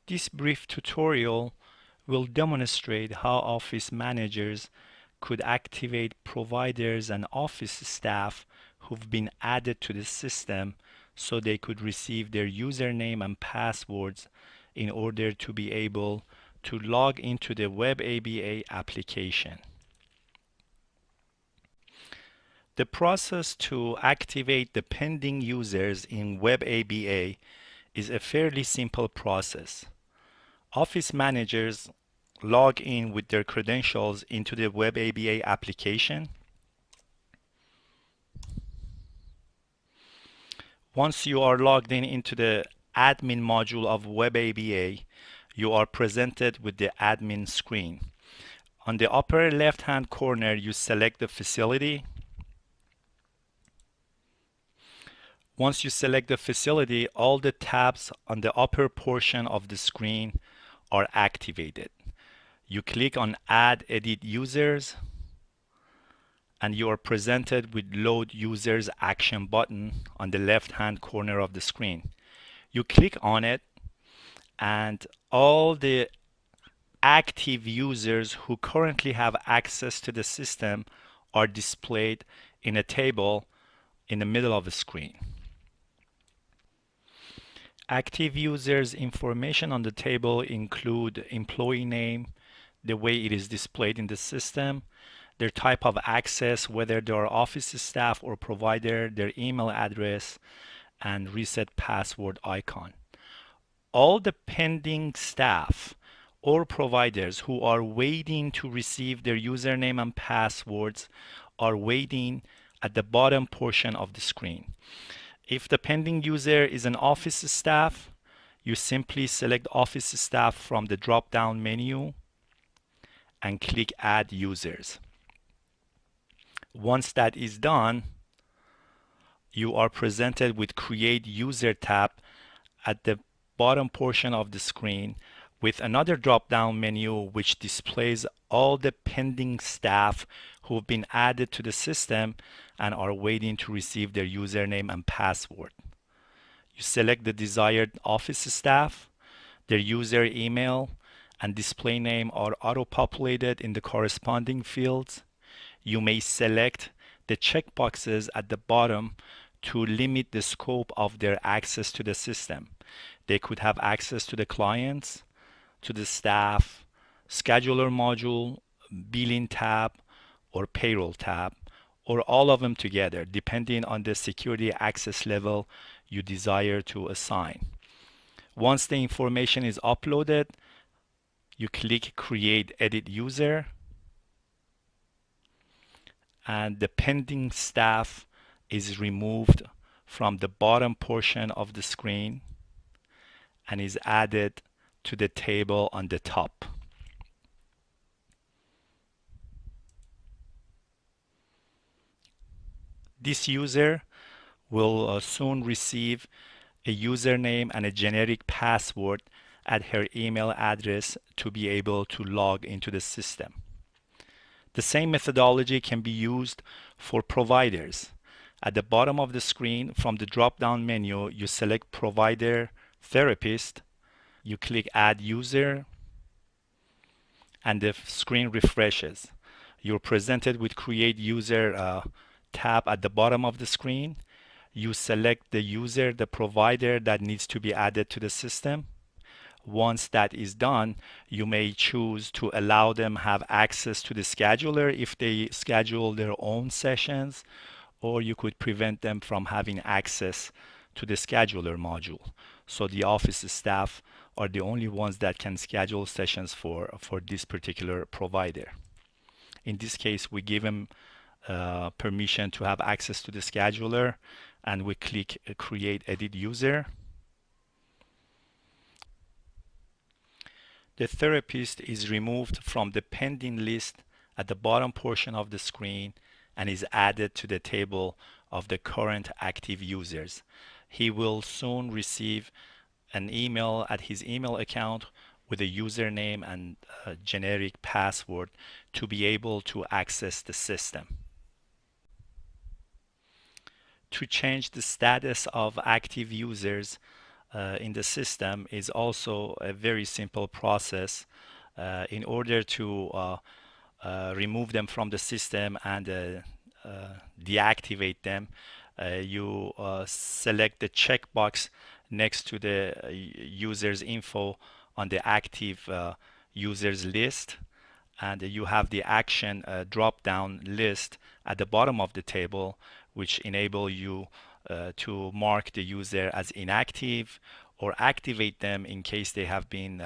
This brief tutorial will demonstrate how office managers could activate providers and office staff who've been added to the system so they could receive their username and passwords in order to be able to log into the WebABA application. The process to activate the pending users in WebABA is a fairly simple process. Office managers log in with their credentials into the WebABA application. Once you are logged in into the admin module of WebABA, you are presented with the admin screen. On the upper left-hand corner, you select the facility. Once you select the facility, all the tabs on the upper portion of the screen are activated. You click on Add Edit Users, and you are presented with Load Users Action button on the left-hand corner of the screen. You click on it, and all the active users who currently have access to the system are displayed in a table in the middle of the screen. Active users information on the table include employee name, the way it is displayed in the system, their type of access, whether they are office staff or provider, their email address, and reset password icon. All the pending staff or providers who are waiting to receive their username and passwords are waiting at the bottom portion of the screen. If the pending user is an office staff, you simply select office staff from the drop-down menu and click Add Users. Once that is done, you are presented with Create User tab at the bottom portion of the screen with another drop-down menu which displays all the pending staff who have been added to the system and are waiting to receive their username and password. You select the desired office staff, their user email and display name are auto-populated in the corresponding fields. You may select the checkboxes at the bottom to limit the scope of their access to the system. They could have access to the clients, to the staff, scheduler module, billing tab, or payroll tab, or all of them together, depending on the security access level you desire to assign. Once the information is uploaded, you click Create Edit User, and the pending staff is removed from the bottom portion of the screen and is added to the table on the top. This user will soon receive a username and a generic password at her email address to be able to log into the system. The same methodology can be used for providers. At the bottom of the screen, from the drop-down menu, you select Provider Therapist, you click Add User, and the screen refreshes. You're presented with Create User tab at the bottom of the screen. You select the user, the provider that needs to be added to the system. Once that is done, you may choose to allow them have access to the scheduler if they schedule their own sessions, or you could prevent them from having access to the scheduler module. So the office staff are the only ones that can schedule sessions for this particular provider. In this case, we give them permission to have access to the scheduler, and we click Create Edit User. The therapist is removed from the pending list at the bottom portion of the screen and is added to the table of the current active users. He will soon receive an email at his email account with a username and a generic password to be able to access the system. To change the status of active users, in the system is also a very simple process. In order to remove them from the system and deactivate them, you select the checkbox next to the user's info on the active users list, and you have the action drop down list at the bottom of the table, which enable you to mark the user as inactive or activate them in case they have been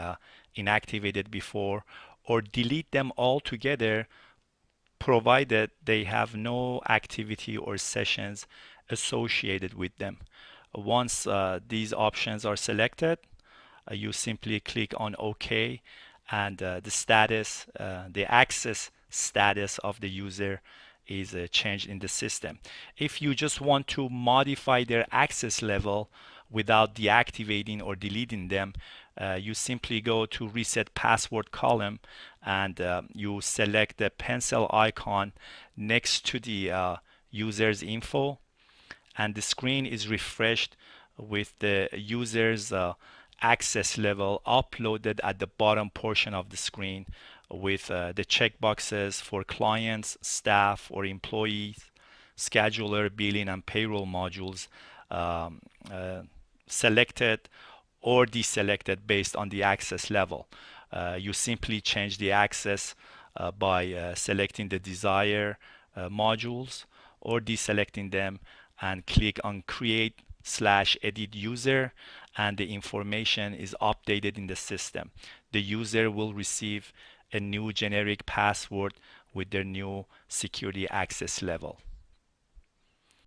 inactivated before, or delete them altogether provided they have no activity or sessions associated with them. Once these options are selected, you simply click on OK, and the access status of the user is changed in the system. If you just want to modify their access level without deactivating or deleting them, you simply go to reset password column, and you select the pencil icon next to the user's info, and the screen is refreshed with the user's access level uploaded at the bottom portion of the screen, with the checkboxes for clients, staff, or employees, scheduler, billing, and payroll modules um, uh, selected or deselected based on the access level. You simply change the access by selecting the desired modules or deselecting them, and click on create/edit user, and the information is updated in the system. The user will receive a new generic password with their new security access level.